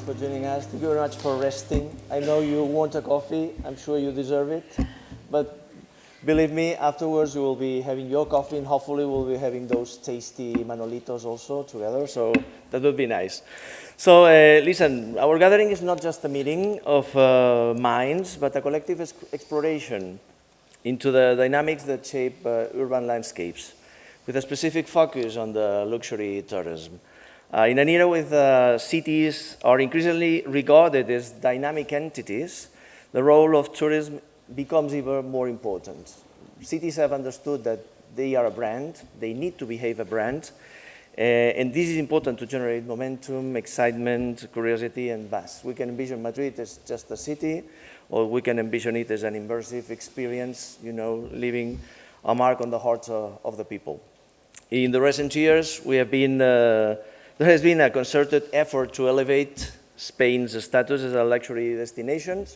for joining us. Thank you very much for resting. I know you want a coffee. I'm sure you deserve it. But believe me, afterwards you will be having your coffee, and hopefully we'll be having those tasty manolitos also together. So that would be nice. So listen, our gathering is not just a meeting of minds, but a collective exploration into the dynamics that shape urban landscapes, with a specific focus on the luxury tourism. In an era with cities are increasingly regarded as dynamic entities, the role of tourism becomes even more important. Cities have understood that they are a brand, they need to behave a brand, and this is important to generate momentum, excitement, curiosity, and buzz. We can envision Madrid as just a city, or we can envision it as an immersive experience, you know, leaving a mark on the hearts of the people. In the recent years, there has been a concerted effort to elevate Spain's status as a luxury destination.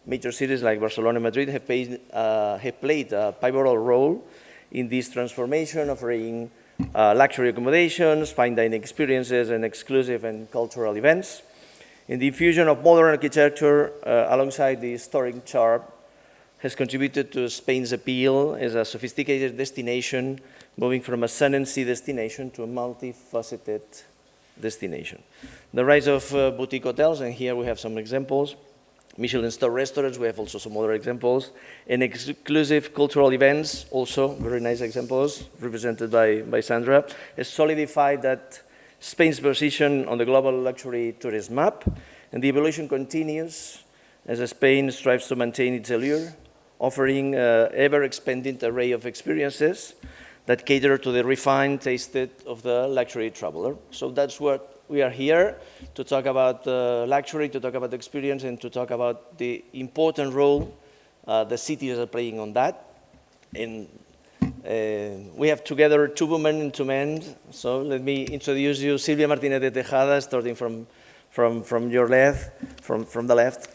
Major cities like Barcelona and Madrid have played a pivotal role in this transformation, offering luxury accommodations, fine dining experiences, and exclusive and cultural events. And the infusion of modern architecture alongside the historic charm has contributed to Spain's appeal as a sophisticated destination, moving from a sun and sea destination to a multifaceted destination. The rise of boutique hotels, and here we have some examples, Michelin star restaurants, we have also some other examples, and exclusive cultural events, also very nice examples represented by Sandra, has solidified that Spain's position on the global luxury tourism map, and the evolution continues as Spain strives to maintain its allure, offering an ever-expanding array of experiences that cater to the refined taste of the luxury traveler. So that's what we are here to talk about luxury, to talk about experience, and to talk about the important role the cities are playing on that. And we have together two women and two men. So let me introduce you, Silvia Martínez de Tejada, starting from your left, from the left.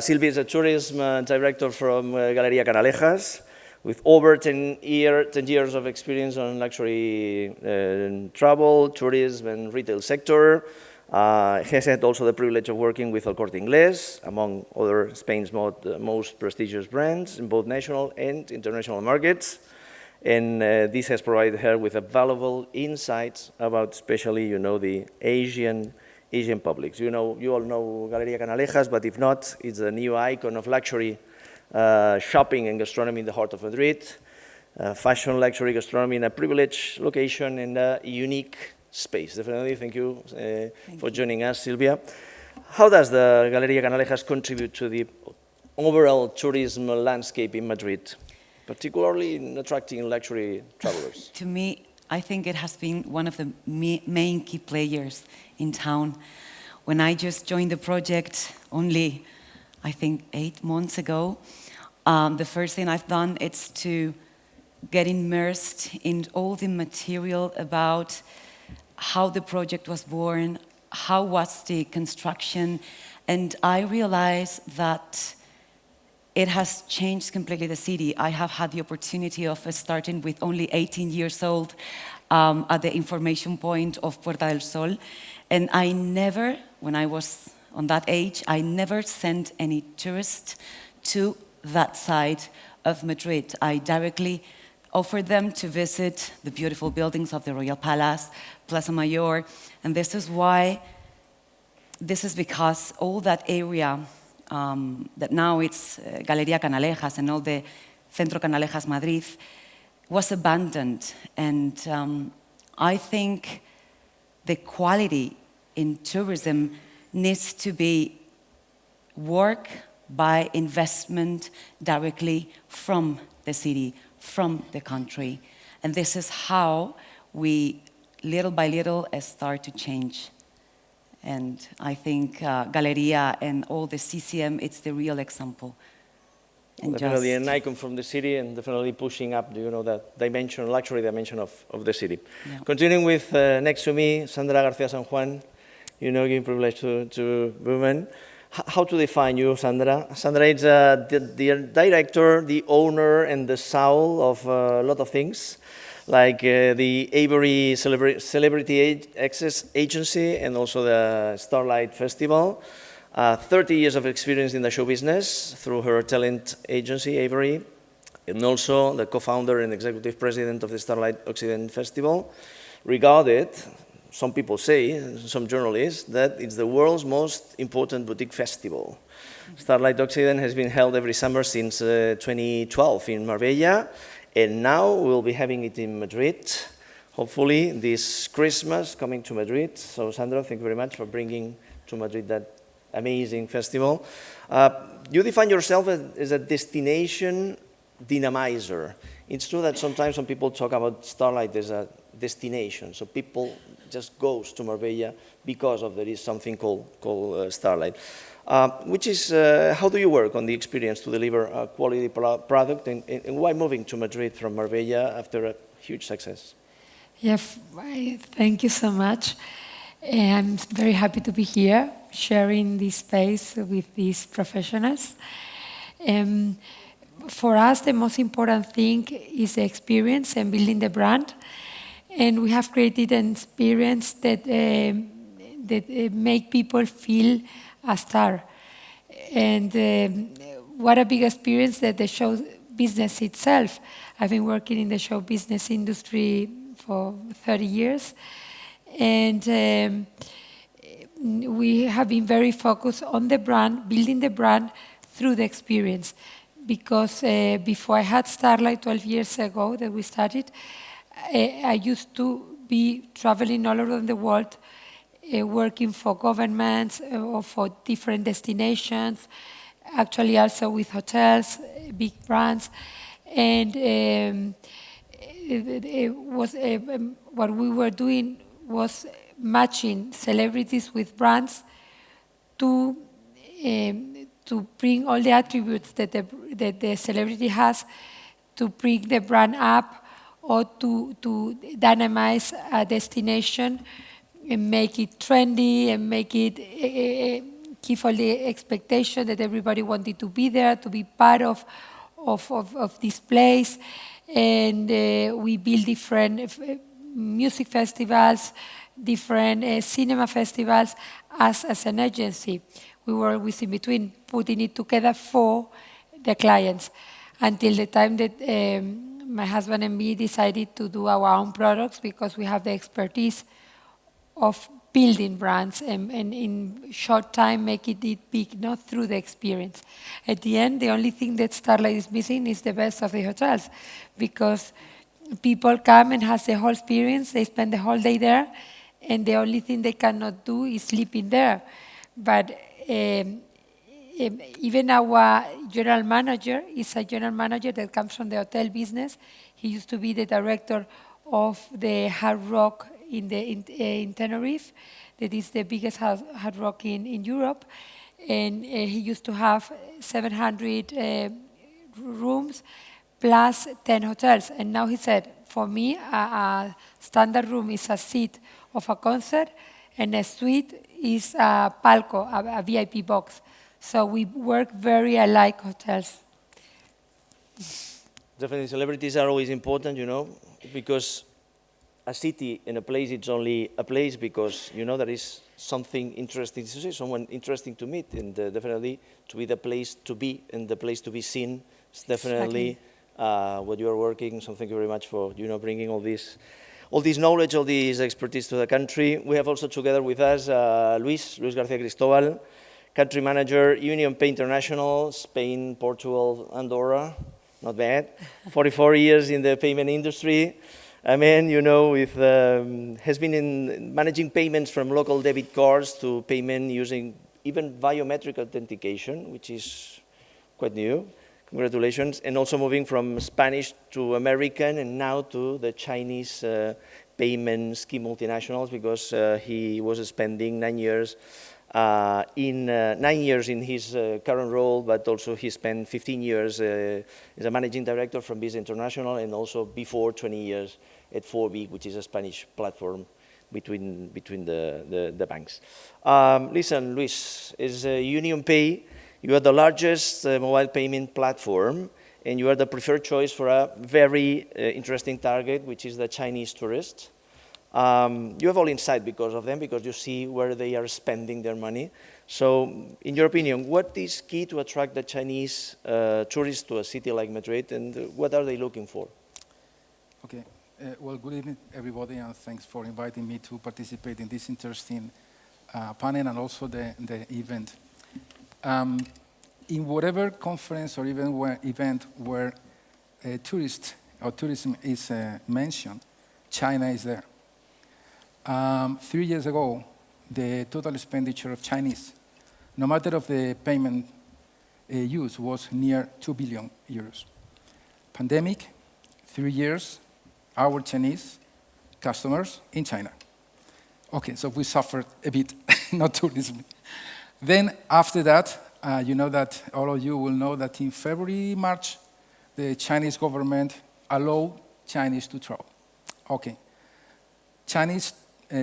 Silvia is a tourism director from Galería Canalejas, with over 10 years of experience on luxury travel, tourism, and retail sector. Has had also the privilege of working with El Corte Inglés, among other Spain's most prestigious brands in both national and international markets. And this has provided her with a valuable insights about especially, you know, the Asian publics. You all know Galería Canalejas, but if not, it's a new icon of luxury shopping and gastronomy in the heart of Madrid, fashion, luxury, gastronomy in a privileged location and a unique space. Definitely, thank you for joining us, Silvia. How does the Galería Canalejas contribute to the overall tourism landscape in Madrid, particularly in attracting luxury travelers? To me, I think it has been one of the main key players in town. When I just joined the project only, I think, 8 months ago, the first thing I've done is to get immersed in all the material about how the project was born, how was the construction, and I realized that it has changed completely the city. I have had the opportunity of starting with only 18 years old at the information point of Puerta del Sol, and I never, when I was on that age, I never sent any tourists to that side of Madrid. I directly offered them to visit the beautiful buildings of the Royal Palace, Plaza Mayor, and this is because all that area that now it's Galería Canalejas and all the Centro Canalejas Madrid was abandoned. And I think the quality in tourism needs to be work by investment directly from the city, from the country. And this is how we, little by little, start to change. And I think Galería and all the CCM, it's the real example. And definitely an icon from the city and definitely pushing up, you know, that dimension, luxury dimension of the city. Yeah. Continuing with next to me, Sandra García Sanjuán, you know, giving privilege to women. How to define you, Sandra? Sandra is the director, the owner, and the soul of a lot of things. like the Avery Celebrity Access Agency and also the Starlite Festival. 30 years of experience in the show business through her talent agency, Avery, and also the co-founder and executive president of the Starlite Occident Festival. Regarded, some people say, some journalists, that it's the world's most important boutique festival. Starlite Occident has been held every summer since 2012 in Marbella, and now we'll be having it in Madrid, hopefully this Christmas coming to Madrid. So Sandra, thank you very much for bringing to Madrid that amazing festival. You define yourself as a destination dynamizer. It's true that sometimes some people talk about Starlite as a destination, so people just goes to Marbella because of there is something called Starlite. Which is, how do you work on the experience to deliver a quality product, and why moving to Madrid from Marbella after a huge success? Yeah, thank you so much. I'm very happy to be here, sharing this space with these professionals. For us, the most important thing is the experience and building the brand. And we have created an experience that make people feel a star. And what a big experience that the show business itself. I've been working in the show business industry for 30 years. And we have been very focused on the brand, building the brand through the experience. Because before I had Starlite 12 years ago that we started, I used to be traveling all over the world, working for governments or for different destinations, actually also with hotels, big brands. And it was, what we were doing was matching celebrities with brands to bring all the attributes that the celebrity has, to bring the brand up, or to dynamize a destination and make it trendy and make it give all the expectation that everybody wanted to be there, to be part of this place. And we build different music festivals, different cinema festivals as an agency. We were always in between, putting it together for the clients, until the time that my husband and me decided to do our own products, because we have the expertise of building brands and in short time making it big, not through the experience. At the end, the only thing that Starlite is missing is the best of the hotels, because people come and have the whole experience, they spend the whole day there, and the only thing they cannot do is sleeping there. But even our general manager is a general manager that comes from the hotel business. He used to be the director of the Hard Rock in Tenerife, that is the biggest Hard Rock in Europe. And he used to have 700 rooms plus 10 hotels. And now he said, for me, a standard room is a seat of a concert, and a suite is a palco, a VIP box. So we work very alike hotels. Definitely, celebrities are always important, you know, because a city and a place, it's only a place because, you know, there is something interesting to see, someone interesting to meet, and definitely to be the place to be and the place to be seen. It's definitely what you are working. So thank you very much for, you know, bringing all this knowledge, all this expertise to the country. We have also together with us Luis García Cristobal, country manager, UnionPay International, Spain, Portugal, Andorra. Not bad. 44 years in the payment industry. I mean, you know, with, has been in managing payments from local debit cards to payment using even biometric authentication, which is quite new. Congratulations. And also moving from Spanish to American and now to the Chinese payment scheme multinationals, because he was spending 9 years in his current role, but also he spent 15 years as a managing director from Visa International, and also before 20 years at 4B, which is a Spanish platform between the banks. Listen, Luis, as UnionPay, you are the largest mobile payment platform, and you are the preferred choice for a very interesting target, which is the Chinese tourists. You have all insight because of them, because you see where they are spending their money. So, in your opinion, what is key to attract the Chinese tourists to a city like Madrid, and what are they looking for? Okay. Well, good evening, everybody, and thanks for inviting me to participate in this interesting panel and also the event. In whatever conference or even event where tourist or tourism is mentioned, China is there. 3 years ago, the total expenditure of Chinese, no matter of the payment use, was near 2 billion euros. Pandemic, 3 years, our Chinese customers in China. Okay, so we suffered a bit, not tourism. Then after that, you know that all of you will know that in February, March, the Chinese government allowed Chinese to travel. Okay. Chinese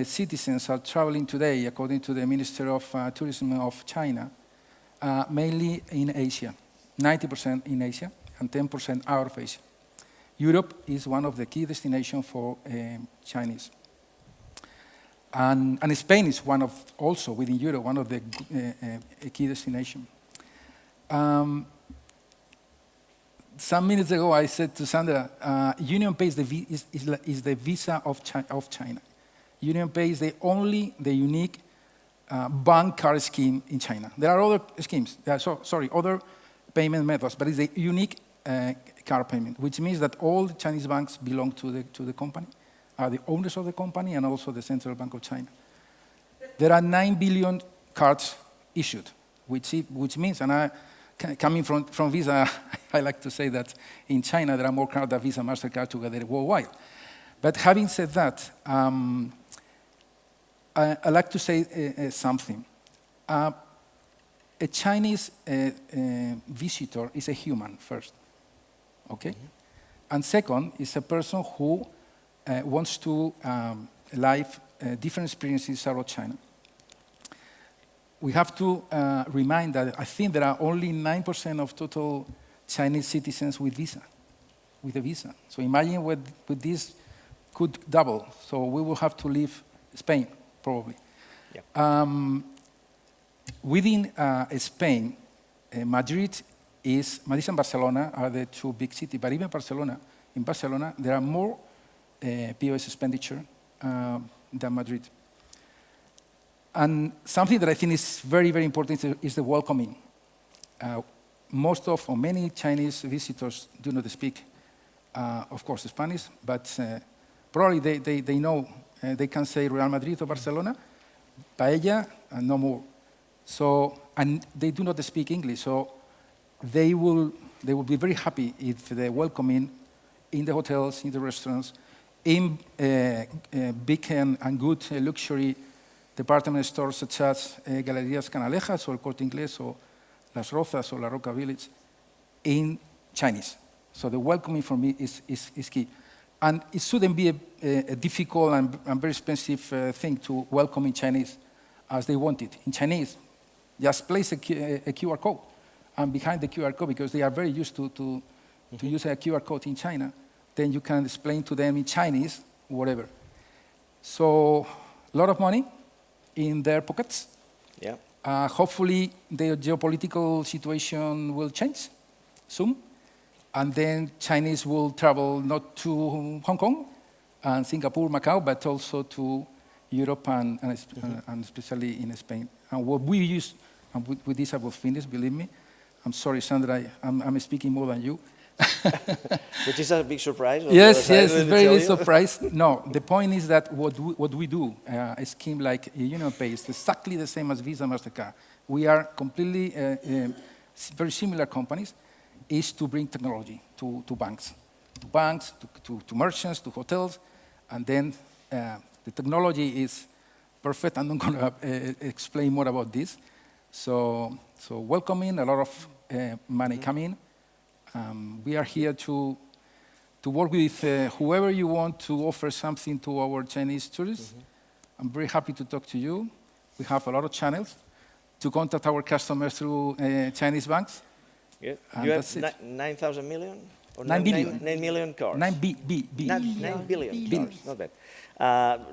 citizens are traveling today, according to the Minister of Tourism of China, mainly in Asia, 90% in Asia and 10% out of Asia. Europe is one of the key destinations for Chinese. And Spain is one of, also within Europe, one of the key destinations. Some minutes ago, I said to Sandra, UnionPay is the visa of China. UnionPay is the unique bank card scheme in China. There are other schemes, other payment methods, but it's a unique card payment, which means that all the Chinese banks belong to the company, are the owners of the company, and also the Central Bank of China. There are 9 billion cards issued, which means, and coming from Visa, I like to say that in China there are more cards than Visa, MasterCard together worldwide. But having said that, I like to say something. A Chinese visitor is a human first, okay? Mm-hmm. And second, is a person who wants to live different experiences out of China. We have to remind that I think there are only 9% of total Chinese citizens with a visa. So imagine with this could double. So we will have to leave Spain, probably. Yeah. Within Spain, Madrid and Barcelona are the two big cities, but even in Barcelona, there are more POS expenditure than Madrid. And something that I think is very, very important is the welcoming. Many Chinese visitors do not speak, of course, Spanish, but probably they know, they can say Real Madrid or Barcelona, paella, and no more. So, and they do not speak English, so they will be very happy if the welcoming in the hotels, in the restaurants, in big and good luxury department stores such as Galerías Canalejas or El Corte Inglés or Las Rozas or La Roca Village in Chinese. So the welcoming for me is key. And it shouldn't be a difficult and very expensive thing to welcome in Chinese as they want it. In Chinese, just place a QR code. And behind the QR code, because they are very used to use a QR code in China, then you can explain to them in Chinese, whatever. So a lot of money in their pockets. Yeah. Hopefully, the geopolitical situation will change soon. And then Chinese will travel not to Hong Kong and Singapore, Macau, but also to Europe and especially in Spain. And what we use, and with this I will finish, believe me. I'm sorry, Sandra, I'm speaking more than you. Which is a big surprise. Yes, it's a very big surprise. No, the point is that what we do, a scheme like UnionPay, is exactly the same as Visa, MasterCard. We are completely very similar companies, is to bring technology to banks, to merchants, to hotels, and then the technology is perfect. I'm not going to explain more about this. So welcoming, a lot of money coming. We are here to work with whoever you want to offer something to our Chinese tourists. I'm very happy to talk to you. We have a lot of channels to contact our customers through Chinese banks. Yeah. And You that's have it. 9,000 million? Or 9 billion. 9 million cars. 9 B. 9 billion cars, not bad.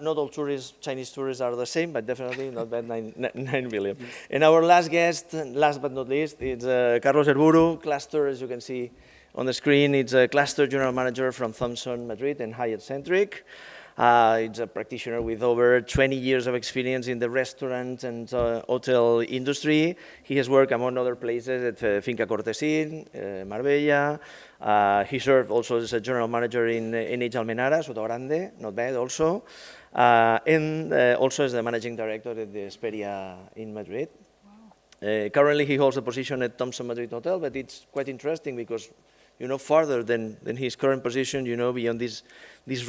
Not all tourists, Chinese tourists are the same, but definitely not bad, 9 billion. Yes. And our last guest, last but not least, it's Carlos Erburu, cluster, as you can see on the screen. It's a cluster general manager from Thompson, Madrid, and Hyatt Centric. It's a practitioner with over 20 years of experience in the restaurant and hotel industry. He has worked, among other places, at Finca Cortesín, Marbella. He served also as a general manager in NH Almenara, Sotogrande, not bad also. And also as the managing director at the Esperia in Madrid. Wow. Currently, he holds a position at Thompson Madrid Hotel, but it's quite interesting because further than his current position, beyond this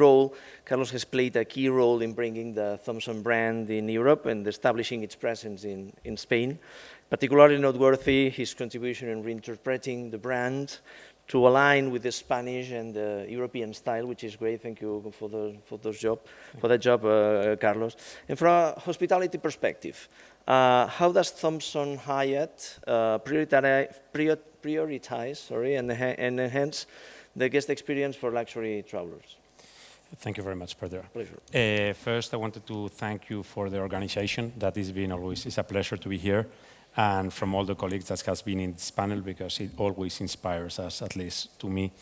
role, Carlos has played a key role in bringing the Thompson brand in Europe and establishing its presence in Spain. Particularly noteworthy, his contribution in reinterpreting the brand to align with the Spanish and the European style, which is great. Thank you for that job, Carlos. And from a hospitality perspective, how does Thompson Hyatt prioritize and enhance the guest experience for luxury travelers? Thank you very much, Pedro. Pleasure. First, I wanted to thank you for the organization. That has been always, it's a pleasure to be here. And from all the colleagues that has been in this panel, because it always inspires us, at least to me.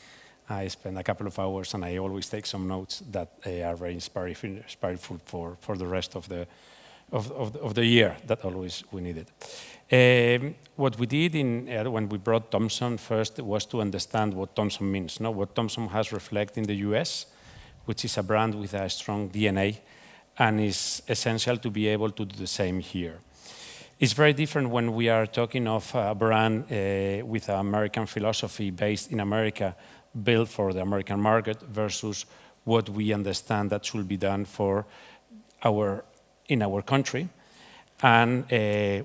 I spend a couple of hours and I always take some notes that are very inspiring for the rest of the year, that always we need it. What we did when we brought Thompson first was to understand what Thompson means, what Thompson has reflected in the US, which is a brand with a strong DNA and is essential to be able to do the same here. It's very different when we are talking of a brand with an American philosophy based in America, built for the American market versus what we understand that should be done in our country, and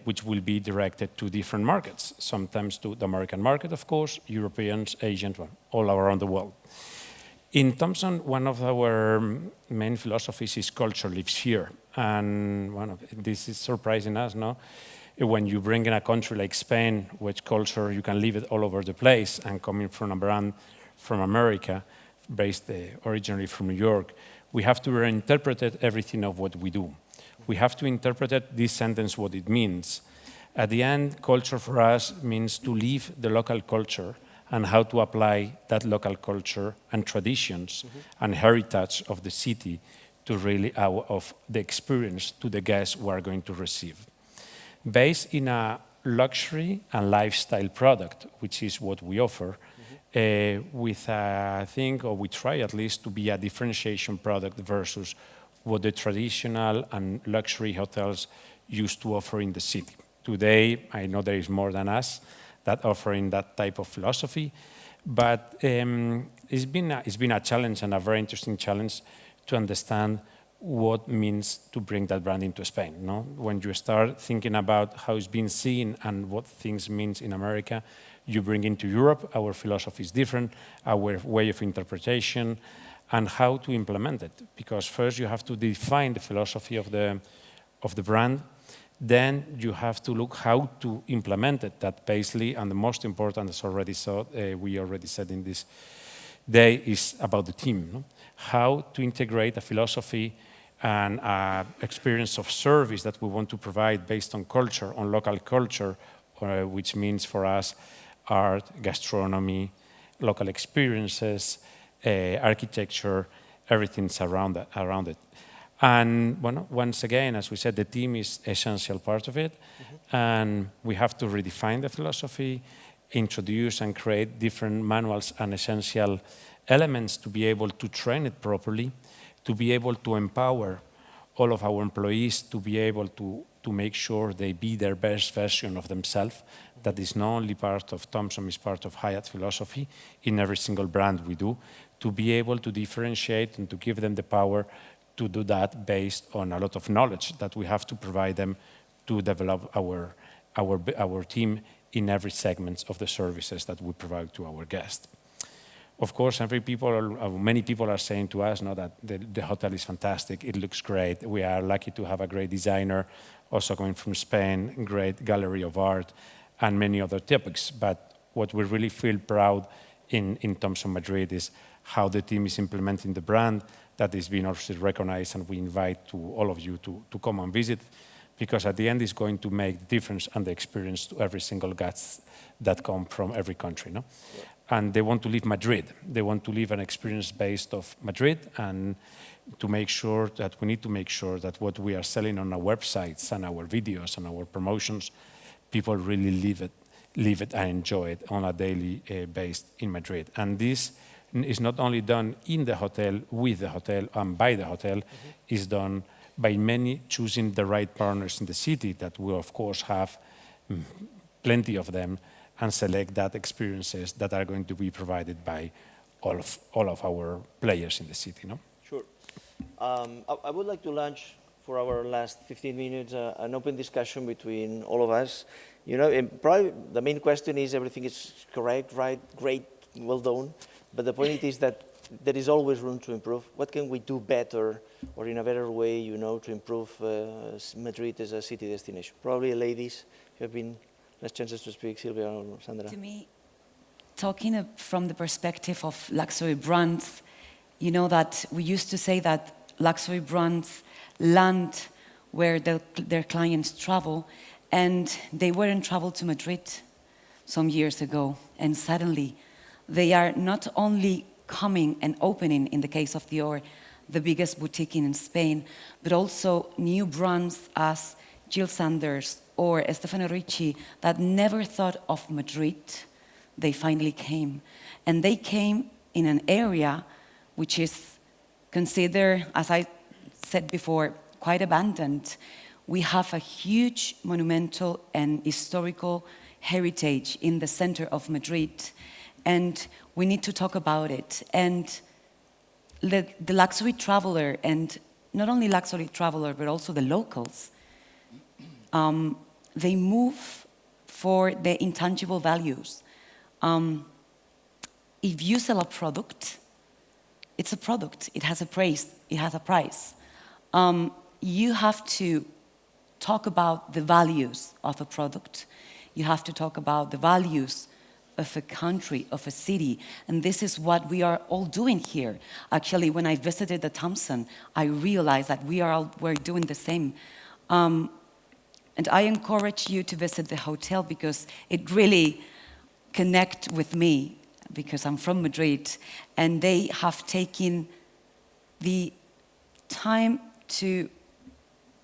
which will be directed to different markets, sometimes to the American market, of course, Europeans, Asians, all around the world. In Thompson, one of our main philosophies is culture lives here. And this is surprising us, no? When you bring in a country like Spain, which culture, you can live it all over the place, and coming from a brand from America, based originally from New York, we have to reinterpret everything of what we do. We have to interpret this sentence, what it means. At the end, culture for us means to live the local culture and how to apply that local culture and traditions and heritage of the city to really of the experience to the guests we are going to receive. Based in a luxury and lifestyle product, which is what we offer, with I think, or we try at least to be a differentiation product versus what the traditional and luxury hotels used to offer in the city. Today, I know there is more than us that offering that type of philosophy, but it's been a challenge and a very interesting challenge to understand what means to bring that brand into Spain. No? When you start thinking about how it's been seen and what things means in America, you bring into Europe, our philosophy is different, our way of interpretation, and how to implement it. Because first you have to define the philosophy of the brand, then you have to look how to implement it, that basically, and the most important, as we already said in this day, is about the team. No? How to integrate a philosophy and experience of service that we want to provide based on culture, on local culture, which means for us art, gastronomy, local experiences, architecture, everything's around it. And once again, as we said, the team is an essential part of it, and we have to redefine the philosophy, introduce and create different manuals and essential elements to be able to train it properly, to be able to empower all of our employees to be able to make sure they be their best version of themselves. That is not only part of Thompson, it's part of Hyatt philosophy in every single brand we do, to be able to differentiate and to give them the power to do that based on a lot of knowledge that we have to provide them to develop our team in every segment of the services that we provide to our guests. Of course, many people are saying to us that the hotel is fantastic, it looks great, we are lucky to have a great designer, also coming from Spain, great gallery of art, and many other topics. But what we really feel proud in Thompson Madrid is how the team is implementing the brand that is being also recognized, and we invite to all of you to come and visit, because at the end it's going to make the difference and the experience to every single guest that come from every country. No? Yeah. And they want to live Madrid. They want to live an experience based of Madrid, and to make sure that we need to make sure that what we are selling on our websites and our videos and our promotions, people really live it and enjoy it on a daily basis in Madrid. And this is not only done in the hotel, with the hotel, and by the hotel, is done by many choosing the right partners in the city that we, of course, have plenty of them, and select that experiences that are going to be provided by all of our players in the city. No? Sure. I would like to launch for our last 15 minutes an open discussion between all of us. You know, and probably the main question is everything is correct, right, great, well done. But the point is that there is always room to improve. What can we do better or in a better way, you know, to improve Madrid as a city destination? Probably ladies, you have been less chances to speak, Silvia or Sandra. To me, talking from the perspective of luxury brands, you know that we used to say that luxury brands land where their clients travel, and they weren't traveled to Madrid some years ago, and suddenly they are not only coming and opening, in the case of Dior, the biggest boutique in Spain, but also new brands as Jill Sanders or Stefano Ricci that never thought of Madrid. They finally came. And they came in an area which is considered, as I said before, quite abandoned. We have a huge monumental and historical heritage in the center of Madrid, and we need to talk about it. And the luxury traveler, and not only luxury traveler, but also the locals, they move for the intangible values. If you sell a product, it's a product. It has a price. It has a price. You have to talk about the values of a product. You have to talk about the values of a country, of a city. And this is what we are all doing here. Actually, when I visited the Thompson, I realized that we're doing the same. And I encourage you to visit the hotel because it really connects with me, because I'm from Madrid, and they have taken the time to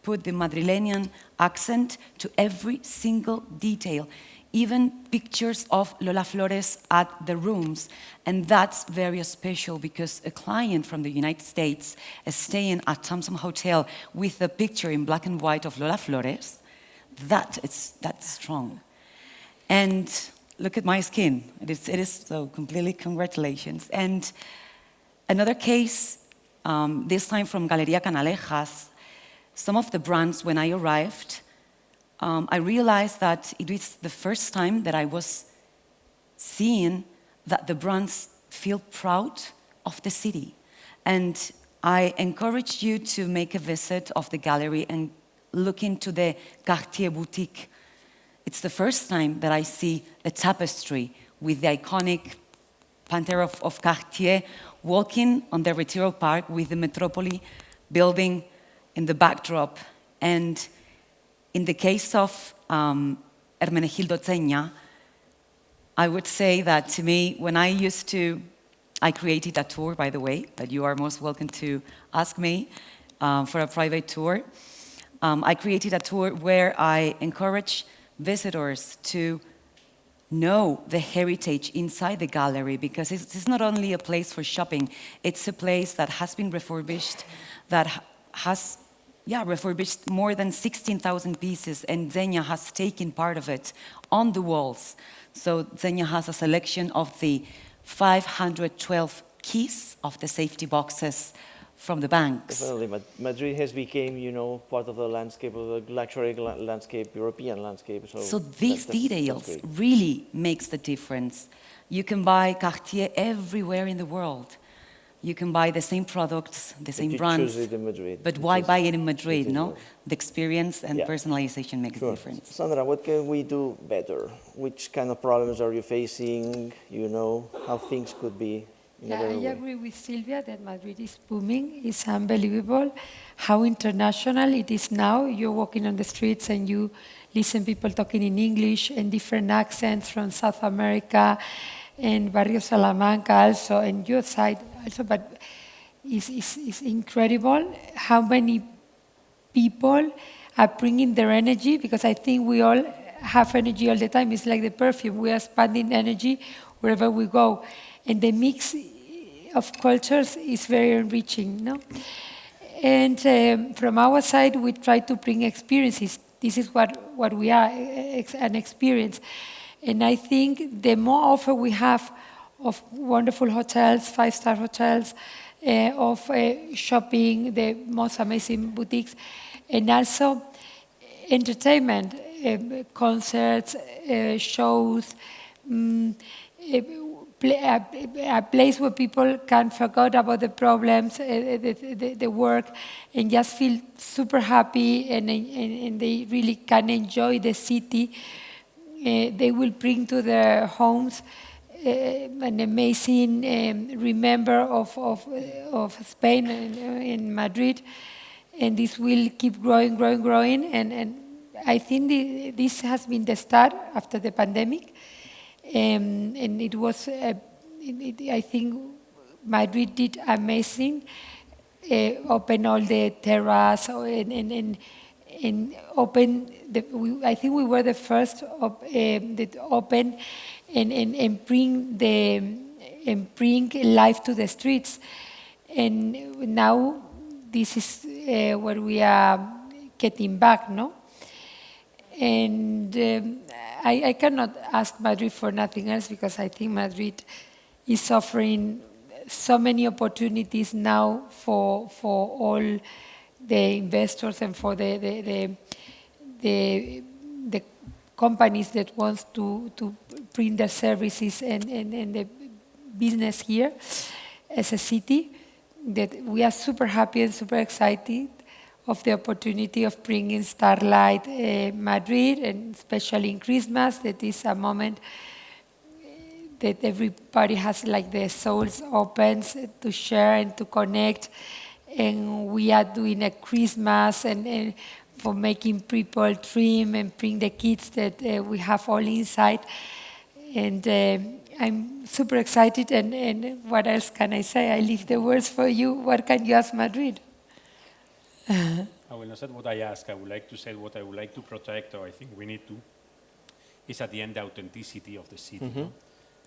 put the Madrileñan accent to every single detail, even pictures of Lola Flores at the rooms. And that's very special because a client from the United States is staying at Thompson Hotel with a picture in black and white of Lola Flores. That's strong. And look at my skin. It is so completely congratulations. And another case, this time from Galería Canalejas, some of the brands, when I arrived, I realized that it was the first time that I was seeing that the brands feel proud of the city. And I encourage you to make a visit of the gallery and look into the García boutique. It's the first time that I see a tapestry with the iconic Panther of Cartier walking on the Retiro Park with the Metropoli building in the backdrop. And in the case of Hermenegildo Zegna, I would say that to me, when I created a tour, by the way, that you are most welcome to ask me for a private tour. I created a tour where I encourage visitors to know the heritage inside the gallery, because it's not only a place for shopping, it's a place that has been refurbished, that has refurbished more than 16,000 pieces, and Zegna has taken part of it on the walls. So Zegna has a selection of the 512 keys of the safety boxes from the banks. Definitely, Madrid has become, you know, part of the landscape, of the luxury landscape, European landscape. So these details really makes the difference. You can buy Cartier everywhere in the world, you can buy the same products, the same you brands, choose it in Madrid. but You why choose buy it in Madrid, it in no? Madrid. The experience and Yeah. personalization makes a Sure. difference. Sandra, what can we do better? Which kind of problems are you facing? You know, how things could be in a Yeah, better I way? agree with Silvia that Madrid is booming. It's unbelievable how international it is now. You're walking on the streets and you listen people talking in English and different accents from South America and Barrio Salamanca also, and your side also. But it's incredible how many people are bringing their energy, because I think we all have energy all the time. It's like the perfume. We are spending energy wherever we go. And the mix of cultures is very enriching, no? And from our side, we try to bring experiences. This is what we are, an experience. And I think the more offer we have of wonderful hotels, 5-star hotels, of shopping, the most amazing boutiques, and also entertainment, concerts, shows, a place where people can forget about the problems, the work, and just feel super happy, and they really can enjoy the city. They will bring to their homes an amazing remember of Spain in Madrid, and this will keep growing, and I think this has been the start after the pandemic, and it was, I think Madrid did amazing, open all the terrace, and open, I think we were the first that open and bring life to the streets. And now this is where we are getting back, no? And I cannot ask Madrid for nothing else, because I think Madrid is offering so many opportunities now for all the investors and for the companies that wants to bring their services and the business here as a city, that we are super happy and super excited of the opportunity of bringing Starlite Madrid, and especially in Christmas, that is a moment that everybody has like their souls opens to share and to connect. And we are doing a Christmas and for making people dream and bring the kids that we have all inside. And I'm super excited, and what else can I say? I leave the words for you. What can you ask Madrid? I will not say what I ask. I would like to say what I would like to protect, or I think we need to, is at the end the authenticity of the city. No?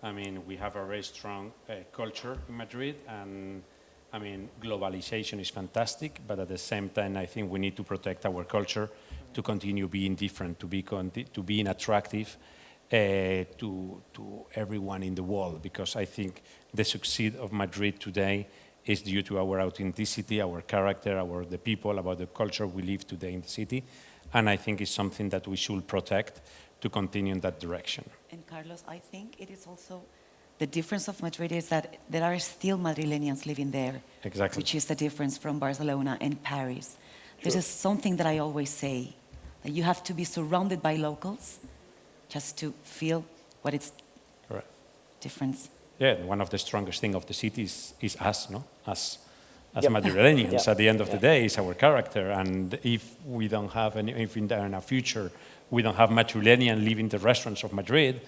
I mean, we have a very strong culture in Madrid, and I mean, globalization is fantastic, but at the same time, I think we need to protect our culture to continue being different, to being attractive to everyone in the world, because I think the success of Madrid today is due to our authenticity, our character, the people, about the culture we live today in the city, and I think it's something that we should protect to continue in that direction. And Carlos, I think it is also the difference of Madrid is that there are still Madrileños living there. Exactly. Which is the difference from Barcelona and Paris. This is something that I always say, that you have to be surrounded by locals just to feel what it's Correct. difference. Yeah, one of the strongest things of the city is us, no? Us as Yep. Madrileños. Yep. At the end of the day, it's our character. And if we don't have if in the future we don't have Madrileños living the restaurants of Madrid,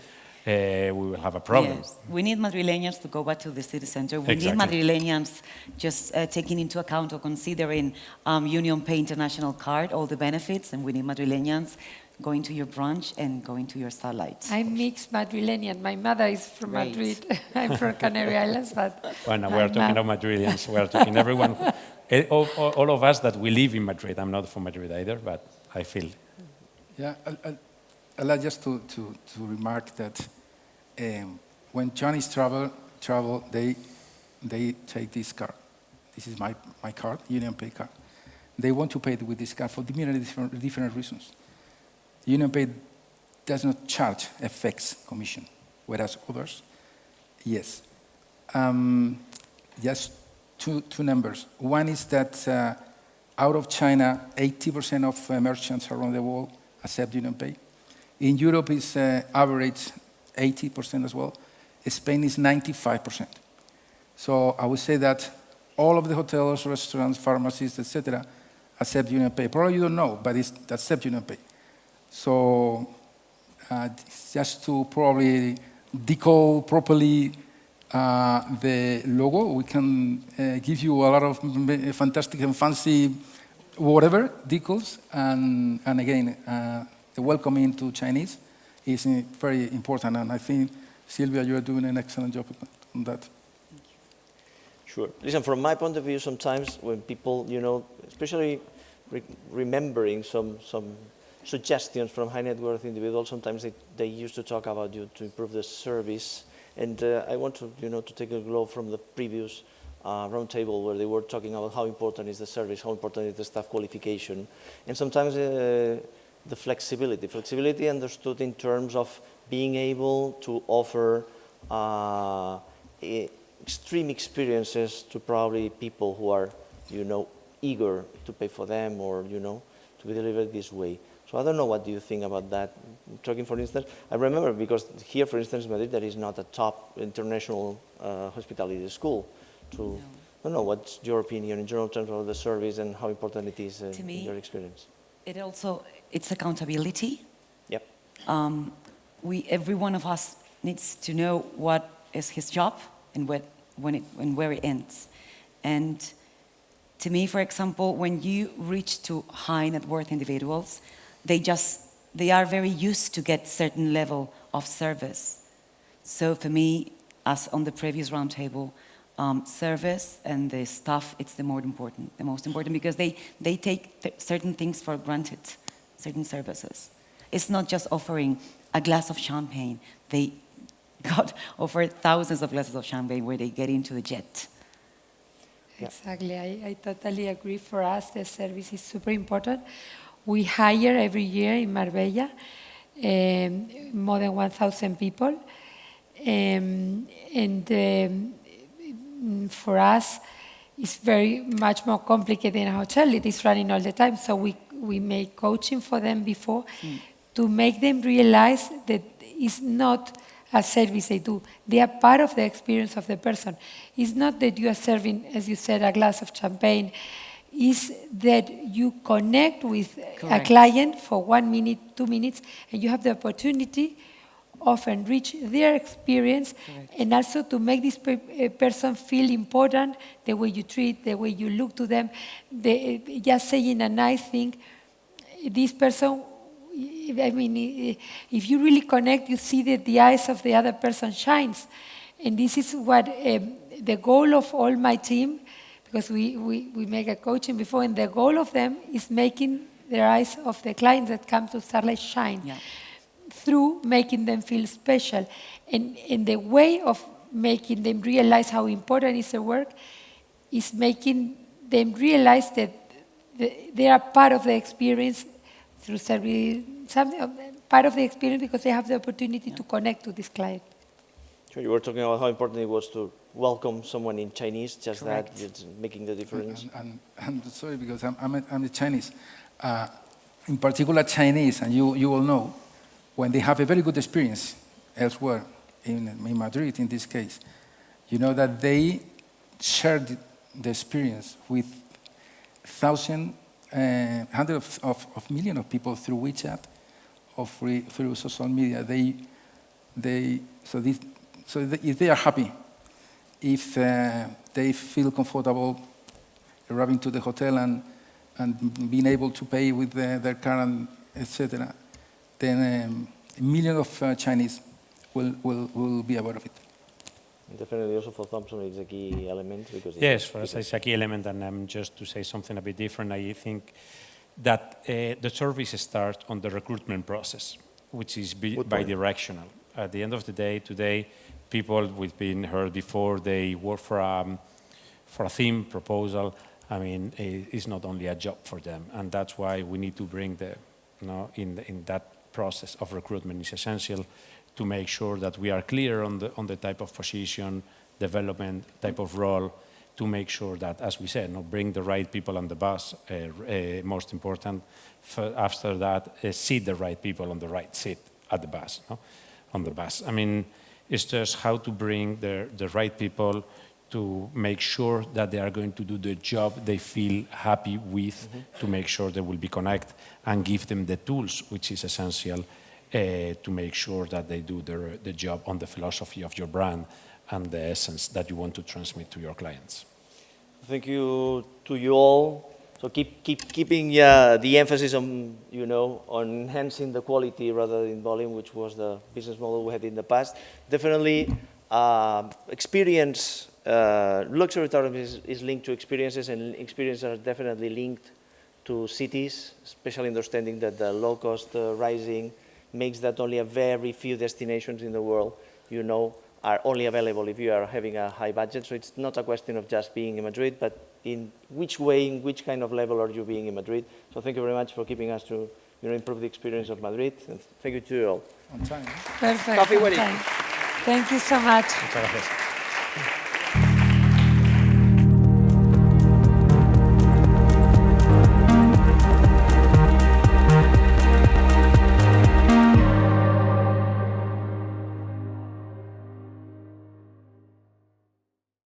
we will have a problem. Yes. We need Madrileños to go back to the city center. We Exactly. need Madrileños just taking into account or considering UnionPay International Card, all the benefits, and we need Madrileños going to your brunch and going to your Starlite. I'm mixed Madrileñan. My mother is from Great. Madrid. I'm from Canary Islands, but Well, now we're talking of Madrileños. We're talking everyone, all of us that we live in Madrid. I'm not from Madrid either, but I feel. Yeah, I'd like just to remark that when Chinese travel, they take this card. This is my card, UnionPay card. They want to pay with this card for different reasons. UnionPay does not charge FX commission, whereas others, yes. Just two numbers. One is that out of China, 80% of merchants around the world accept UnionPay. In Europe, it's average 80% as well. Spain is 95%. So I would say that all of the hotels, restaurants, pharmacies, etc., accept UnionPay. Probably you don't know, but it's accept UnionPay. So just to probably decode properly the logo, we can give you a lot of fantastic and fancy whatever decals. And again, the welcoming to Chinese is very important. And I think, Silvia, you are doing an excellent job on that. Sure. Listen, from my point of view, sometimes when people, especially remembering some suggestions from high net worth individuals, sometimes they used to talk about you to improve the service. And I want to, to take a glow from the previous roundtable where they were talking about how important is the service, how important is the staff qualification, and sometimes the flexibility. Flexibility understood in terms of being able to offer extreme experiences to probably people who are, eager to pay for them or, to be delivered this way. So I don't know, what do you think about that? Talking, for instance, I remember because here, for instance, in Madrid, there is not a top international hospitality school. I don't know, what's your opinion in general terms of the service and how important it is in your experience? It's accountability. Yep. Every one of us needs to know what is his job and where it ends. And to me, for example, when you reach to high net worth individuals, they are very used to get certain level of service. So for me, as on the previous roundtable, service and the staff, it's the most important because they take certain things for granted, certain services. It's not just offering a glass of champagne. They got offered thousands of glasses of champagne where they get into the jet. Yeah. Exactly, I totally agree. For us, the service is super important. We hire every year in Marbella more than 1,000 people. For us, it's very much more complicated than a hotel. It is running all the time. So we make coaching for them before to make them realize that it's not a service they do. They are part of the experience of the person. It's not that you are serving, as you said, a glass of champagne. It's that you connect with a client for 1 minute, 2 minutes, and you have the opportunity of enrich their experience and also to make this person feel important, the way you treat, the way you look to them, just saying a nice thing. This person, I mean, if you really connect, you see that the eyes of the other person shines. And this is what the goal of all my team, because we make a coaching before, and the goal of them is making the eyes of the clients that come to Starlite shine. Yeah. Through making them feel special. And the way of making them realize how important is the work is making them realize that they are part of the experience through service, part of the experience because they have the opportunity to connect to this client. Sure, you were talking about how important it was to welcome someone in Chinese, just Correct. that, it's making the difference. And sorry, because I'm the Chinese. In particular, Chinese, and you will know, when they have a very good experience elsewhere, in Madrid in this case, you know that they shared the experience with hundreds of millions of people through WeChat or through social media. So if they are happy, if they feel comfortable arriving to the hotel and being able to pay with their card, etc., then millions of Chinese will be aware of it. Definitely also for Thompson it's a key element. Because yes, for us it's a key element, and just to say something a bit different, I think that the service starts on the recruitment process, which is bi-directional. At the end of the day, today, people we've been heard before, they work for a theme proposal. I mean, it's not only a job for them, and that's why we need to bring in that process of recruitment is essential to make sure that we are clear on the type of position, development, type of role, to make sure that, as we said, bring the right people on the bus, most important. After that, seat the right people on the right seat at the bus, on the bus. I mean, it's just how to bring the right people to make sure that they are going to do the job they feel happy with, to make sure they will be connected, and give them the tools, which is essential to make sure that they do the job on the philosophy of your brand and the essence that you want to transmit to your clients. Thank you to you all. So keeping the emphasis on, on enhancing the quality rather than volume, which was the business model we had in the past. Definitely, experience, luxury tourism is linked to experiences, and experiences are definitely linked to cities, especially understanding that the low-cost rising makes that only a very few destinations in the world, are only available if you are having a high budget. So it's not a question of just being in Madrid, but in which way, in which kind of level are you being in Madrid. So thank you very much for keeping us to improve the experience of Madrid. And thank you to you all. On time. Perfect. Coffee waiting. Thank you so much. Muchas gracias.